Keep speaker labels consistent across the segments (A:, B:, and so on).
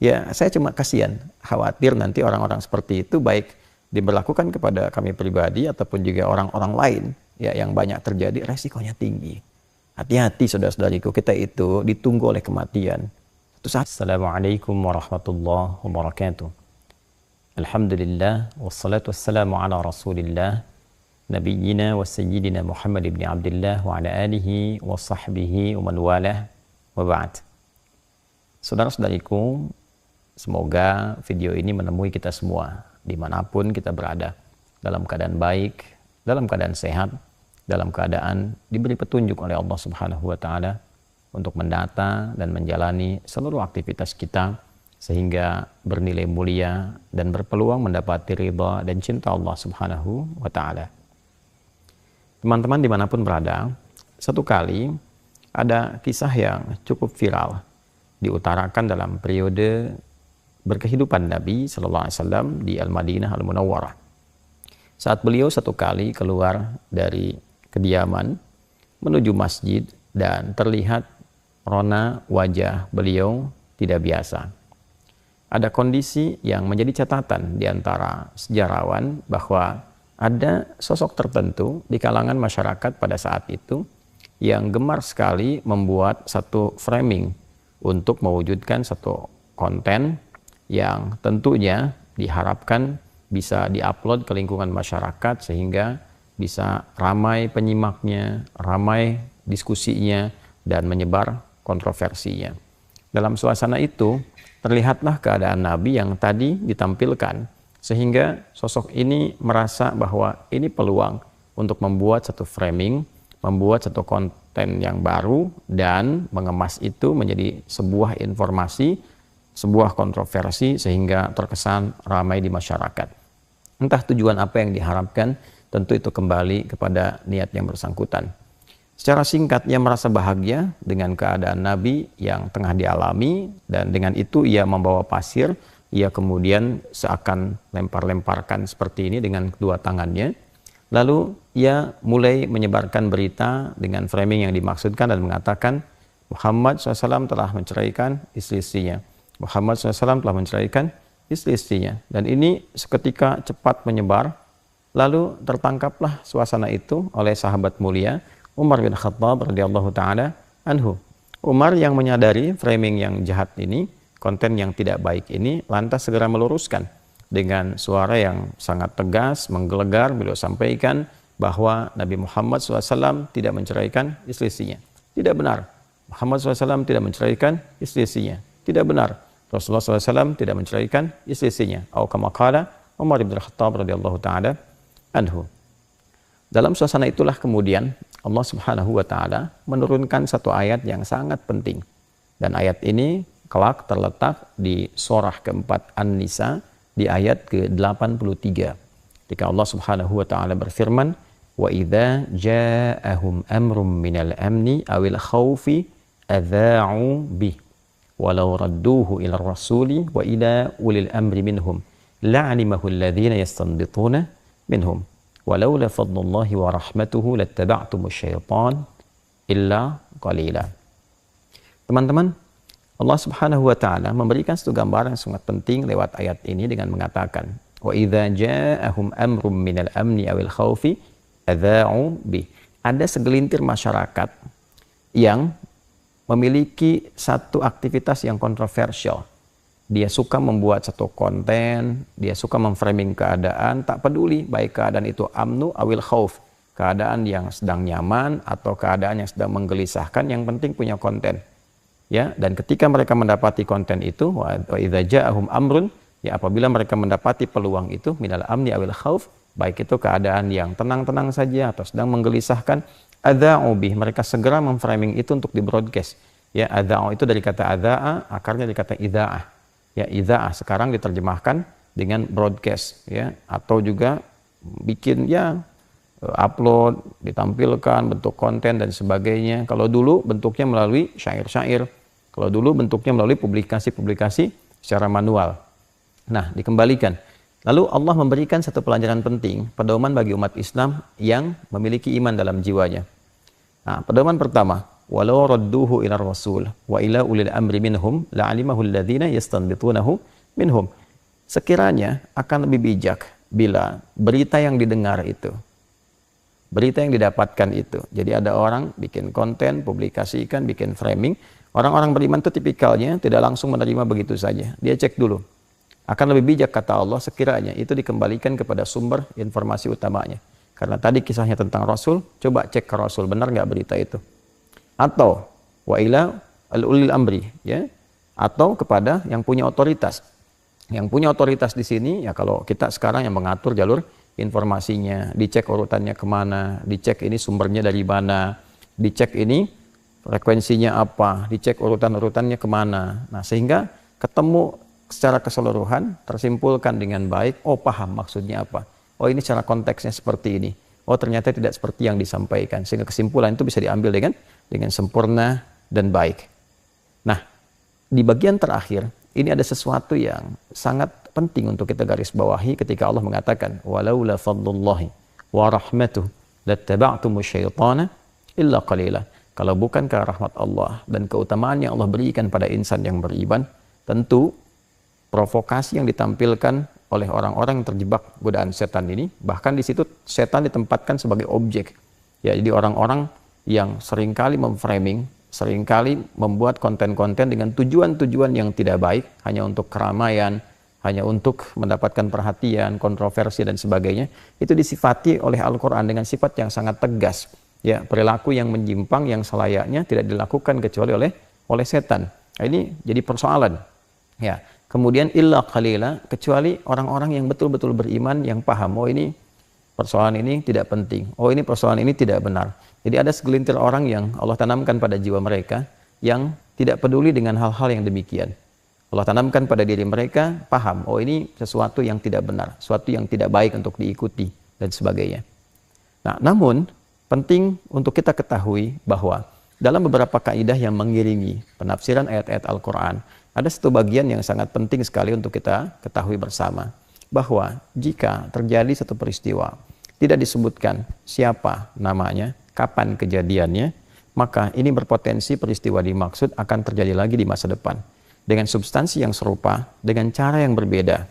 A: Ya, saya cuma kasihan, khawatir nanti orang-orang seperti itu baik diberlakukan kepada kami pribadi ataupun juga orang-orang lain ya yang banyak terjadi, resikonya tinggi. Hati-hati saudara-saudariku, kita itu ditunggu oleh kematian. Assalamualaikum warahmatullahi wabarakatuh. Alhamdulillah wassalatu wassalamu ala Rasulillah nabiyyina wa sayyidina Muhammad ibn Abdullah wa ala alihi wa sahbihi wa man walah wa ba'd. Saudara-saudariku, semoga video ini menemui kita semua dimanapun kita berada, dalam keadaan baik, dalam keadaan sehat, dalam keadaan diberi petunjuk oleh Allah Subhanahu wa Ta'ala untuk mendata dan menjalani seluruh aktivitas kita sehingga bernilai mulia dan berpeluang mendapati ridha dan cinta Allah Subhanahu wa Ta'ala. Teman-teman dimanapun berada, satu kali ada kisah yang cukup viral diutarakan dalam periode berkehidupan Nabi Sallallahu Alaihi Wasallam di Al-Madinah Al-Munawwarah. Saat beliau satu kali keluar dari kediaman menuju masjid dan terlihat rona wajah beliau tidak biasa. Ada kondisi yang menjadi catatan di antara sejarawan bahwa ada sosok tertentu di kalangan masyarakat pada saat itu yang gemar sekali membuat satu framing untuk mewujudkan satu konten yang tentunya diharapkan bisa diupload ke lingkungan masyarakat sehingga bisa ramai penyimaknya, ramai diskusinya, dan menyebar kontroversinya. Dalam suasana itu, terlihatlah keadaan Nabi yang tadi ditampilkan, sehingga sosok ini merasa bahwa ini peluang untuk membuat satu framing, membuat satu konten yang baru, dan mengemas itu menjadi sebuah informasi, sebuah kontroversi sehingga terkesan ramai di masyarakat. Entah tujuan apa yang diharapkan, tentu itu kembali kepada niat yang bersangkutan. Secara singkat, ia merasa bahagia dengan keadaan Nabi yang tengah dialami, dan dengan itu ia membawa pasir, ia kemudian seakan lempar-lemparkan seperti ini dengan kedua tangannya. Lalu ia mulai menyebarkan berita dengan framing yang dimaksudkan dan mengatakan Muhammad SAW telah menceraikan istri-istrinya. Muhammad SAW telah menceraikan istri-istrinya. Dan ini seketika cepat menyebar. Lalu tertangkaplah suasana itu oleh sahabat mulia Umar bin Khattab radhiyallahu ta'ala anhu. Umar yang menyadari framing yang jahat ini, konten yang tidak baik ini, lantas segera meluruskan. Dengan suara yang sangat tegas, menggelegar, beliau sampaikan bahwa Nabi Muhammad SAW tidak menceraikan istri-istrinya. Tidak benar. Muhammad SAW tidak menceraikan istri-istrinya. Tidak benar. Rasulullah SAW tidak menceraikan istri-istrinya. Atau kama qala Umar bin Khattab radhiyallahu ta'ala anhu. Dalam suasana itulah kemudian Allah Subhanahu wa Ta'ala menurunkan satu ayat yang sangat penting. Dan ayat ini kelak terletak di surah keempat An-Nisa di ayat ke-83. Ketika Allah Subhanahu wa Ta'ala berfirman, "Wa idza ja'ahum amrum minal amni awil khaufi adza'u bih walau radduhu ila rasuli wa ila ulil amri minhum la'alimahu alladhina yastanbituna minhum walaula fadlullahi wa rahmatuhu lattaba'tumus syaitan illa qalila." Teman-teman, Allah Subhanahu wa Ta'ala memberikan satu gambaran yang sangat penting lewat ayat ini dengan mengatakan wa idza ja'ahum amrum minal amni awil khaufi adza'u bih. Ada segelintir masyarakat yang memiliki satu aktivitas yang kontroversial. Dia suka membuat satu konten, dia suka memframing keadaan, tak peduli baik keadaan itu amnu awil khauf, keadaan yang sedang nyaman atau keadaan yang sedang menggelisahkan, yang penting punya konten. Ya, dan ketika mereka mendapati konten itu, wa idza ja'ahum amrun, ya apabila mereka mendapati peluang itu minal amni awil khauf, baik itu keadaan yang tenang-tenang saja atau sedang menggelisahkan, adza'u bih, mereka segera memframing itu untuk di broadcast. Ya, adza'u itu dari kata adza'a, akarnya dari kata idza'ah. Ya, idza'ah sekarang diterjemahkan dengan broadcast, ya, atau juga bikin ya upload, ditampilkan bentuk konten dan sebagainya. Kalau dulu bentuknya melalui syair-syair, kalau dulu bentuknya melalui publikasi-publikasi secara manual. Nah, dikembalikan. Lalu Allah memberikan satu pelajaran penting, pedoman bagi umat Islam yang memiliki iman dalam jiwanya. Nah, pedoman pertama, walau radduhu ila rasul wa ila ulil amri minhum la'alimahu alladhina yastanbitunahu minhum. Sekiranya akan lebih bijak bila berita yang didengar itu, berita yang didapatkan itu. Jadi ada orang bikin konten, publikasikan, bikin framing. Orang-orang beriman itu tipikalnya tidak langsung menerima begitu saja. Dia cek dulu. Akan lebih bijak, kata Allah, sekiranya itu dikembalikan kepada sumber informasi utamanya. Karena tadi kisahnya tentang Rasul, coba cek ke Rasul, benar nggak berita itu? Atau wa ila al-ulil amri, ya, atau kepada yang punya otoritas. Yang punya otoritas di sini, ya kalau kita sekarang yang mengatur jalur informasinya, dicek urutannya kemana, dicek ini sumbernya dari mana, dicek ini frekuensinya apa, dicek urutan-urutannya kemana. Nah, sehingga ketemu secara keseluruhan, tersimpulkan dengan baik, oh paham maksudnya apa. Oh ini secara konteksnya seperti ini. Oh ternyata tidak seperti yang disampaikan. Sehingga kesimpulan itu bisa diambil dengan sempurna dan baik. Nah, di bagian terakhir, ini ada sesuatu yang sangat penting untuk kita garis bawahi ketika Allah mengatakan walaula fadlullahi wa rahmatuhu lattaba'tumu syaitana illa qalila. Kalau bukan karena rahmat Allah dan keutamaan yang Allah berikan pada insan yang beriman, tentu provokasi yang ditampilkan oleh orang-orang yang terjebak godaan setan ini, bahkan di situ setan ditempatkan sebagai objek. Ya, jadi orang-orang yang seringkali memframing, seringkali membuat konten-konten dengan tujuan-tujuan yang tidak baik, hanya untuk keramaian, hanya untuk mendapatkan perhatian, kontroversi dan sebagainya, itu disifati oleh Al-Quran dengan sifat yang sangat tegas. Ya, perilaku yang menyimpang, yang selayaknya tidak dilakukan kecuali oleh setan. Nah, ini jadi persoalan. Ya, kemudian illa qalila, kecuali orang-orang yang betul-betul beriman, yang paham, oh ini persoalan ini tidak penting, oh ini persoalan ini tidak benar. Jadi ada segelintir orang yang Allah tanamkan pada jiwa mereka yang tidak peduli dengan hal-hal yang demikian. Allah tanamkan pada diri mereka, paham, oh ini sesuatu yang tidak benar, sesuatu yang tidak baik untuk diikuti, dan sebagainya. Nah, namun penting untuk kita ketahui bahwa dalam beberapa kaidah yang mengiringi penafsiran ayat-ayat Al-Quran, ada satu bagian yang sangat penting sekali untuk kita ketahui bersama, bahwa jika terjadi satu peristiwa, tidak disebutkan siapa namanya, kapan kejadiannya, maka ini berpotensi peristiwa dimaksud akan terjadi lagi di masa depan. Dengan substansi yang serupa, dengan cara yang berbeda.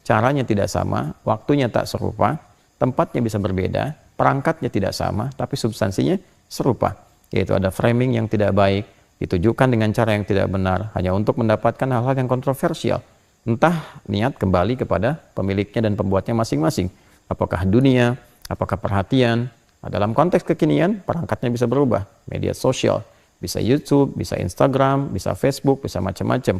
A: Caranya tidak sama, waktunya tak serupa, tempatnya bisa berbeda, perangkatnya tidak sama, tapi substansinya serupa. Yaitu ada framing yang tidak baik, ditujukan dengan cara yang tidak benar, hanya untuk mendapatkan hal-hal yang kontroversial. Entah niat kembali kepada pemiliknya dan pembuatnya masing-masing. Apakah dunia, apakah perhatian. Nah, dalam konteks kekinian, perangkatnya bisa berubah. Media sosial, bisa YouTube, bisa Instagram, bisa Facebook, bisa macam-macam.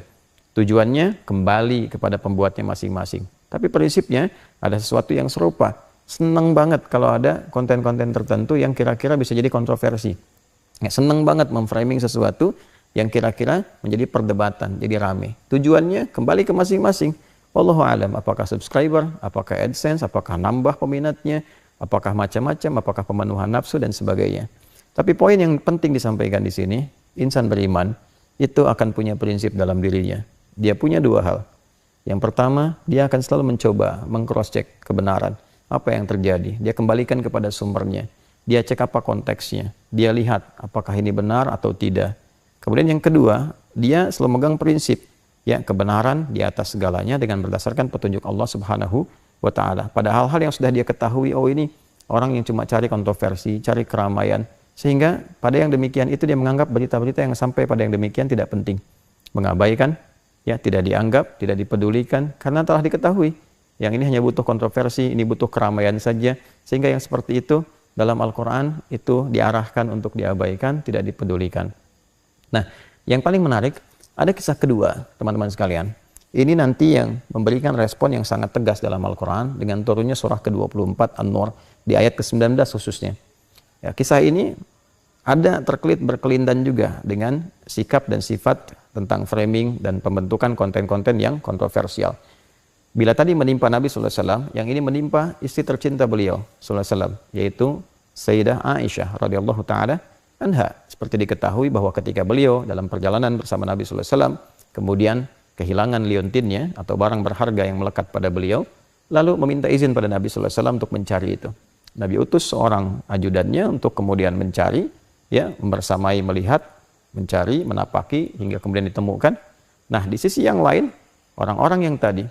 A: Tujuannya kembali kepada pembuatnya masing-masing. Tapi prinsipnya ada sesuatu yang serupa. Senang banget kalau ada konten-konten tertentu yang kira-kira bisa jadi kontroversi. Ya, senang banget memframing sesuatu yang kira-kira menjadi perdebatan, jadi rame. Tujuannya kembali ke masing-masing. Wallahu alam, apakah subscriber, apakah AdSense, apakah nambah peminatnya, apakah macam-macam, apakah pemenuhan nafsu dan sebagainya. Tapi poin yang penting disampaikan di sini, insan beriman itu akan punya prinsip dalam dirinya. Dia punya dua hal. Yang pertama, dia akan selalu mencoba meng-cross-check kebenaran. Apa yang terjadi? Dia kembalikan kepada sumbernya. Dia cek apa konteksnya. Dia lihat apakah ini benar atau tidak. Kemudian yang kedua, dia selalu memegang prinsip, ya, kebenaran di atas segalanya dengan berdasarkan petunjuk Allah Subhanahu wa ta'ala. Pada hal-hal yang sudah dia ketahui, oh ini orang yang cuma cari kontroversi, cari keramaian, sehingga pada yang demikian itu dia menganggap berita-berita yang sampai pada yang demikian tidak penting. Mengabaikan, ya, tidak dianggap, tidak dipedulikan, karena telah diketahui yang ini hanya butuh kontroversi, ini butuh keramaian saja, sehingga yang seperti itu dalam Al-Quran itu diarahkan untuk diabaikan, tidak dipedulikan. Nah, yang paling menarik, ada kisah kedua, teman-teman sekalian. Ini nanti yang memberikan respon yang sangat tegas dalam Al-Quran dengan turunnya surah ke-24 An-Nur di ayat ke-19 khususnya. Ya, kisah ini ada terkelit berkelindan juga dengan sikap dan sifat tentang framing dan pembentukan konten-konten yang kontroversial. Bila tadi menimpa Nabi SAW, yang ini menimpa istri tercinta beliau SAW, yaitu Sayyidah Aisyah radhiyallahu ta'ala anha. Seperti diketahui bahwa ketika beliau dalam perjalanan bersama Nabi SAW, kemudian kehilangan liontinnya atau barang berharga yang melekat pada beliau, lalu meminta izin pada Nabi SAW untuk mencari itu. Nabi utus seorang ajudannya untuk kemudian mencari, ya, membersamai, melihat, mencari, menapaki hingga kemudian ditemukan. Nah, di sisi yang lain, orang-orang yang tadi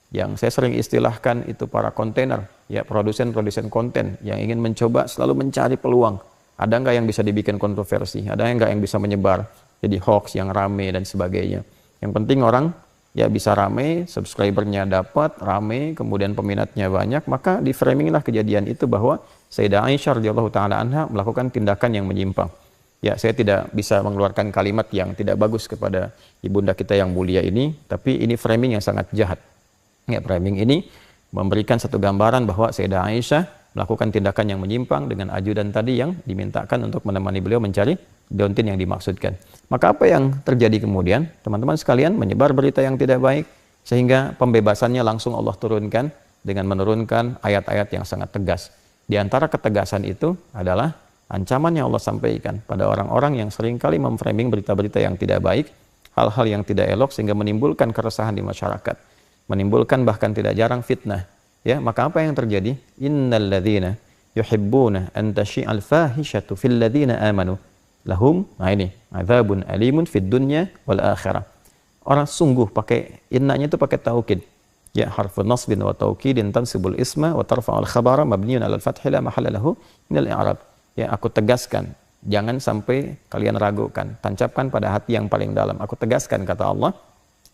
A: yang saya sering istilahkan itu para kontainer, ya, produsen-produsen konten yang ingin mencoba selalu mencari peluang. Ada nggak yang bisa dibikin kontroversi? Ada nggak yang bisa menyebar jadi hoax yang rame dan sebagainya? Yang penting orang ya bisa rame, subscribernya dapat rame, kemudian peminatnya banyak, maka di framing lah kejadian itu bahwa Sayyidah Aisyah radhiyallahu taala anha melakukan tindakan yang menyimpang. Ya, saya tidak bisa mengeluarkan kalimat yang tidak bagus kepada ibunda kita yang mulia ini, tapi ini framing yang sangat jahat. Ya, framing ini memberikan satu gambaran bahwa Sayyidah Aisyah melakukan tindakan yang menyimpang dengan ajudan tadi yang dimintakan untuk menemani beliau mencari daun tin yang dimaksudkan. Maka apa yang terjadi kemudian? Teman-teman sekalian menyebar berita yang tidak baik, sehingga pembebasannya langsung Allah turunkan dengan menurunkan ayat-ayat yang sangat tegas. Di antara ketegasan itu adalah ancaman yang Allah sampaikan pada orang-orang yang seringkali memframing berita-berita yang tidak baik, hal-hal yang tidak elok sehingga menimbulkan keresahan di masyarakat, menimbulkan bahkan tidak jarang fitnah. Ya, maka apa yang terjadi? Innal ladzina yuhibbuna an tashi'al fahishatu fil ladzina amanu lahum, nah ini, adzabun alimun fid dunya wal akhirah. Orang sungguh pakai innanya itu pakai taukid. Ya, harfun nasbin wa taukidin tansibul isma wa tarfa'ul khabara mabniun 'alal fathi la mahalla lahu minal i'rab. Ya, aku tegaskan, jangan sampai kalian ragukan, tancapkan pada hati yang paling dalam. Aku tegaskan, kata Allah,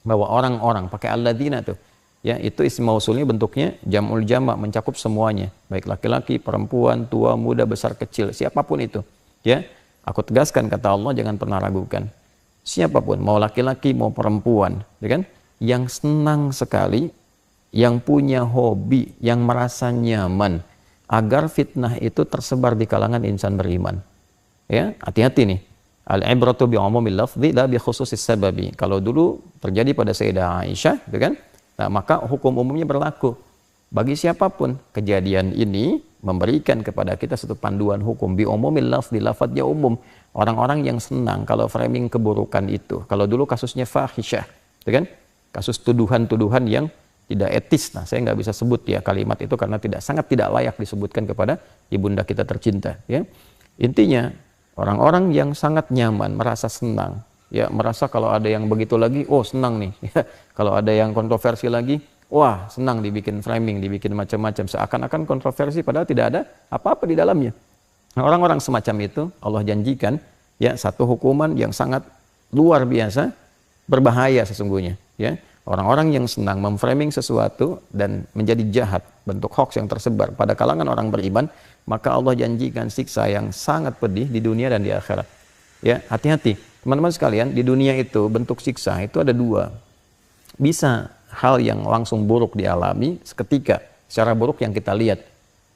A: bahwa orang-orang pakai alladzina tuh, ya, itu isim mausulnya bentuknya jam'ul jama', mencakup semuanya, baik laki-laki, perempuan, tua, muda, besar, kecil, siapapun itu. Ya, aku tegaskan, kata Allah, jangan pernah ragukan. Siapapun, mau laki-laki, mau perempuan, ya kan, yang senang sekali, yang punya hobi, yang merasa nyaman agar fitnah itu tersebar di kalangan insan beriman. Ya, hati-hati nih. Al-ibratu bi umumil lafzi la bi khususis sababi. Kalau dulu terjadi pada Sayyidah Aisyah, gitu kan? Nah, maka hukum umumnya berlaku bagi siapapun. Kejadian ini memberikan kepada kita satu panduan hukum bi umumil lafzi, lafadznya umum. Orang-orang yang senang kalau framing keburukan itu. Kalau dulu kasusnya fahisyah, gitu kan? Kasus tuduhan-tuduhan yang tidak etis. Nah, saya nggak bisa sebut ya kalimat itu karena sangat tidak layak disebutkan kepada ibunda kita tercinta. Ya, intinya orang-orang yang sangat nyaman, merasa senang, ya, merasa kalau ada yang begitu lagi, oh senang nih. Ya, kalau ada yang kontroversi lagi, wah senang dibikin framing, dibikin macam-macam, seakan-akan kontroversi padahal tidak ada apa-apa di dalamnya. Nah, orang-orang semacam itu Allah janjikan ya satu hukuman yang sangat luar biasa, berbahaya sesungguhnya. Ya, orang-orang yang senang memframing sesuatu dan menjadi jahat, bentuk hoax yang tersebar pada kalangan orang beriman, maka Allah janjikan siksa yang sangat pedih di dunia dan di akhirat. Ya, hati-hati. Teman-teman sekalian, di dunia itu bentuk siksa itu ada dua. Bisa hal yang langsung buruk dialami seketika, secara buruk yang kita lihat.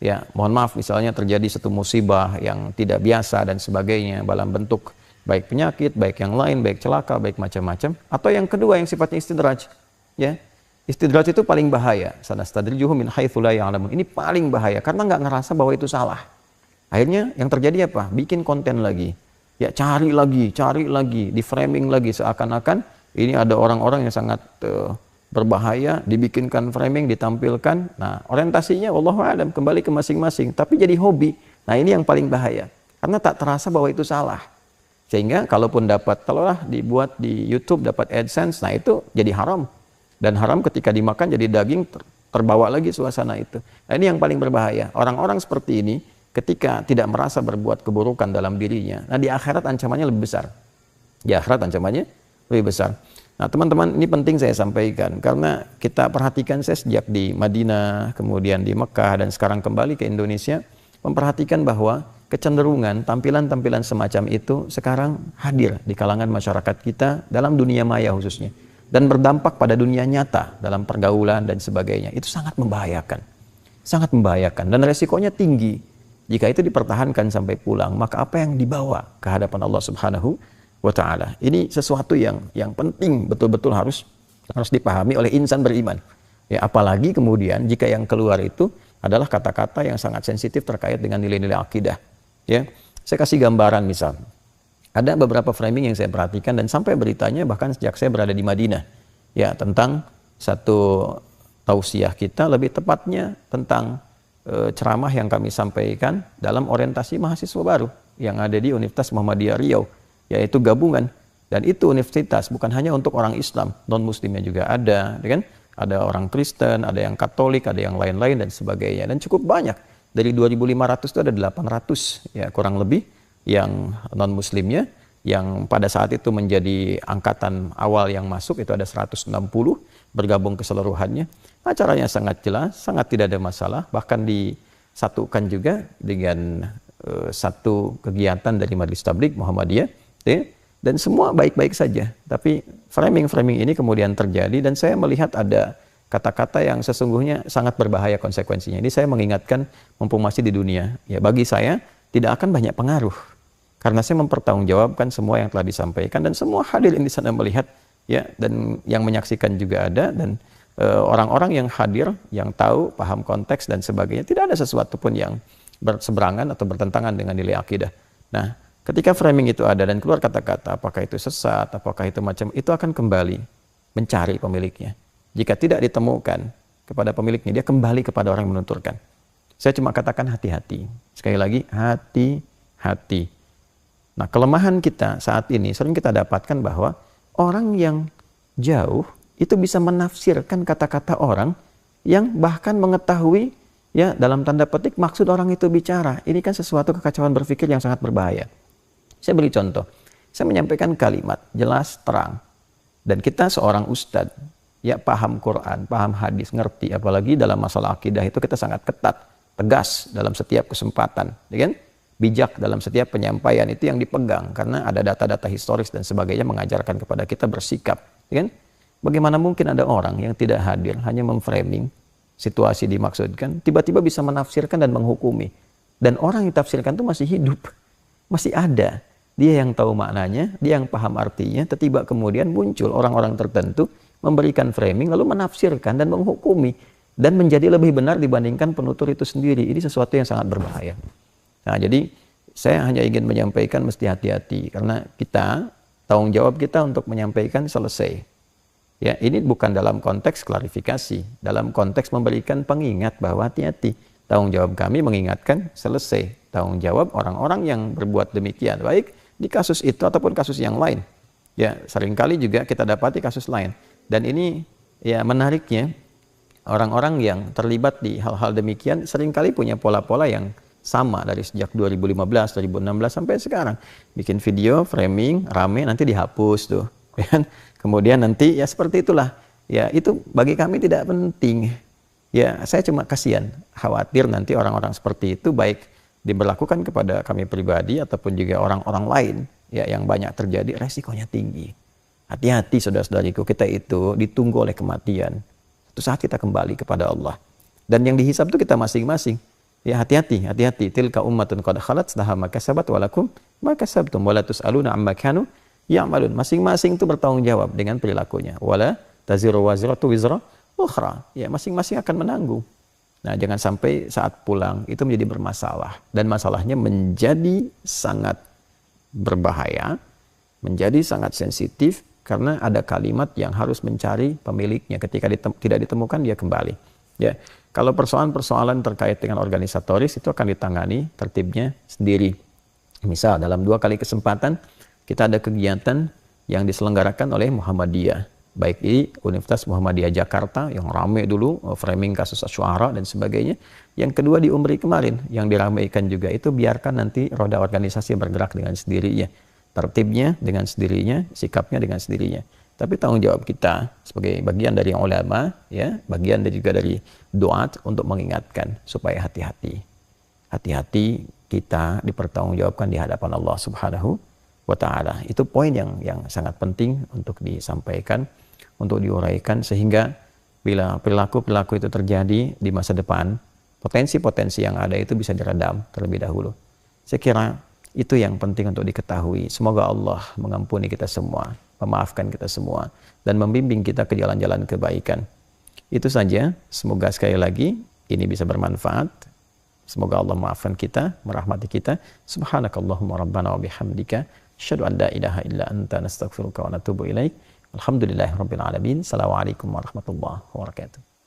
A: Ya, mohon maaf misalnya terjadi satu musibah yang tidak biasa dan sebagainya dalam bentuk baik penyakit, baik yang lain, baik celaka, baik macam-macam. Atau yang kedua yang sifatnya istidraj. Ya, istidraj itu paling bahaya. Sanastadrijuhum min haitsu la ya'lamun. Ini paling bahaya karena nggak ngerasa bahwa itu salah. Akhirnya yang terjadi apa? Bikin konten lagi. Ya, cari lagi, di framing lagi seakan-akan ini ada orang-orang yang sangat berbahaya, dibikinkan framing, ditampilkan. Nah, orientasinya wallahu a'lam kembali ke masing-masing, tapi jadi hobi. Nah, ini yang paling bahaya. Karena tak terasa bahwa itu salah. Sehingga kalaupun dapat, kalaulah dibuat di YouTube dapat AdSense, nah itu jadi haram. Dan haram ketika dimakan jadi daging, terbawa lagi suasana itu. Nah, ini yang paling berbahaya. Orang-orang seperti ini ketika tidak merasa berbuat keburukan dalam dirinya, nah di akhirat ancamannya lebih besar. Di akhirat ancamannya lebih besar. Nah, teman-teman, ini penting saya sampaikan karena kita perhatikan, saya sejak di Madinah, kemudian di Mekah dan sekarang kembali ke Indonesia, memperhatikan bahwa kecenderungan tampilan-tampilan semacam itu sekarang hadir di kalangan masyarakat kita dalam dunia maya khususnya. Dan berdampak pada dunia nyata dalam pergaulan dan sebagainya. Itu sangat membahayakan. Sangat membahayakan. Dan resikonya tinggi. Jika itu dipertahankan sampai pulang, maka apa yang dibawa ke hadapan Allah Subhanahu wa Ta'ala? Ini sesuatu yang penting, betul-betul harus dipahami oleh insan beriman. Ya, apalagi kemudian jika yang keluar itu adalah kata-kata yang sangat sensitif terkait dengan nilai-nilai akidah. Ya, saya kasih gambaran misal. Ada beberapa framing yang saya perhatikan dan sampai beritanya bahkan sejak saya berada di Madinah. Ya, tentang satu tausiah kita, lebih tepatnya tentang ceramah yang kami sampaikan dalam orientasi mahasiswa baru. yang ada di Universitas Muhammadiyah Riau, yaitu gabungan. Dan itu universitas bukan hanya untuk orang Islam, non-muslimnya juga ada, kan? Ada orang Kristen, ada yang Katolik, ada yang lain-lain dan sebagainya. Dan cukup banyak. Dari 2.500 itu ada 800 ya kurang lebih yang non-muslimnya, yang pada saat itu menjadi angkatan awal yang masuk itu ada 160 bergabung keseluruhannya. Acaranya sangat jelas, sangat tidak ada masalah, bahkan disatukan juga dengan satu kegiatan dari Majelis Tabligh Muhammadiyah, ya. Dan semua baik-baik saja. Tapi framing-framing ini kemudian terjadi, dan saya melihat ada kata-kata yang sesungguhnya sangat berbahaya konsekuensinya. Ini saya mengingatkan, mumpung masih di dunia, ya bagi saya tidak akan banyak pengaruh. Karena saya mempertanggungjawabkan semua yang telah disampaikan, dan semua hadirin di sana melihat, ya, dan yang menyaksikan juga ada, dan orang-orang yang hadir, yang tahu, paham konteks dan sebagainya, tidak ada sesuatu pun yang berseberangan atau bertentangan dengan nilai akidah. Nah, ketika framing itu ada dan keluar kata-kata, apakah itu sesat, apakah itu macam, itu akan kembali mencari pemiliknya. Jika tidak ditemukan kepada pemiliknya, dia kembali kepada orang yang menuturkan. Saya cuma katakan hati-hati. Sekali lagi, hati-hati. Nah, kelemahan kita saat ini sering kita dapatkan bahwa orang yang jauh itu bisa menafsirkan kata-kata orang yang bahkan mengetahui, ya, dalam tanda petik maksud orang itu bicara. Ini kan sesuatu kekacauan berpikir yang sangat berbahaya. Saya beri contoh. Saya menyampaikan kalimat jelas, terang. Dan kita seorang ustadz, ya, paham Quran, paham hadis, ngerti. Apalagi dalam masalah akidah itu kita sangat ketat, tegas dalam setiap kesempatan, ya kan? Bijak dalam setiap penyampaian itu yang dipegang, karena ada data-data historis dan sebagainya mengajarkan kepada kita bersikap, ya kan? Bagaimana mungkin ada orang yang tidak hadir hanya memframing situasi dimaksudkan, tiba-tiba bisa menafsirkan dan menghukumi, dan orang yang tafsirkan itu masih hidup, masih ada, dia yang tahu maknanya, dia yang paham artinya. Tiba-tiba kemudian muncul orang-orang tertentu memberikan framing lalu menafsirkan dan menghukumi dan menjadi lebih benar dibandingkan penutur itu sendiri. Ini sesuatu yang sangat berbahaya. Nah, jadi saya hanya ingin menyampaikan mesti hati-hati, karena kita, tanggung jawab kita untuk menyampaikan selesai. Ya, ini bukan dalam konteks klarifikasi, dalam konteks memberikan pengingat bahwa hati-hati. Tanggung jawab kami mengingatkan selesai. Tanggung jawab orang-orang yang berbuat demikian, baik di kasus itu ataupun kasus yang lain. Ya, seringkali juga kita dapati kasus lain. Dan ini, ya, menariknya, orang-orang yang terlibat di hal-hal demikian seringkali punya pola-pola yang sama dari sejak 2015, 2016 sampai sekarang. Bikin video, framing, rame, nanti dihapus tuh. Kemudian nanti, ya seperti itulah. Ya, itu bagi kami tidak penting. Ya, saya cuma kasihan, khawatir nanti orang-orang seperti itu baik diberlakukan kepada kami pribadi ataupun juga orang-orang lain, ya, yang banyak terjadi, resikonya tinggi. Hati-hati saudara-saudariku, kita itu ditunggu oleh kematian. Suatu saat kita kembali kepada Allah. Dan yang dihisab itu kita masing-masing. Ya, hati-hati, hati-hati. Tilka ummatun qad khalat laha ma kasabat wa lakum ma kasabtum wa la tus'aluna amma kanu ya'malun. Masing-masing itu bertanggung jawab dengan perilakunya. Wala taziru waziratu wizra ukhra. Ya, masing-masing akan menanggung. Nah, jangan sampai saat pulang itu menjadi bermasalah, dan masalahnya menjadi sangat berbahaya, menjadi sangat sensitif, karena ada kalimat yang harus mencari pemiliknya. Ketika tidak ditemukan, dia kembali. Ya, kalau persoalan-persoalan terkait dengan organisatoris itu akan ditangani tertibnya sendiri. Misal dalam 2 kali kesempatan kita ada kegiatan yang diselenggarakan oleh Muhammadiyah, baik di Universitas Muhammadiyah Jakarta yang ramai dulu, framing kasus Asy'ara dan sebagainya. Yang kedua di Umri kemarin yang diramaikan juga, itu biarkan nanti roda organisasi bergerak dengan sendirinya. Tertibnya dengan sendirinya, sikapnya dengan sendirinya. Tapi tanggung jawab kita sebagai bagian dari ulama, ya, bagian juga dari duat untuk mengingatkan supaya hati-hati. Hati-hati, kita dipertanggungjawabkan di hadapan Allah Subhanahu wa Ta'ala. Itu poin yang sangat penting untuk disampaikan, untuk diuraikan, sehingga bila perilaku-perilaku itu terjadi di masa depan, potensi-potensi yang ada itu bisa diredam terlebih dahulu. Saya kira itu yang penting untuk diketahui. Semoga Allah mengampuni kita semua, memaafkan kita semua, dan membimbing kita ke jalan-jalan kebaikan. Itu saja. Semoga sekali lagi ini bisa bermanfaat. Semoga Allah memaafkan kita, merahmati kita. Subhanakallahumma rabbana wa bihamdika, asyhadu an la ilaha illa anta, nastaghfiruka wa natubu ilaik. Alhamdulillahirabbil alamin. Assalamualaikum warahmatullahi wabarakatuh.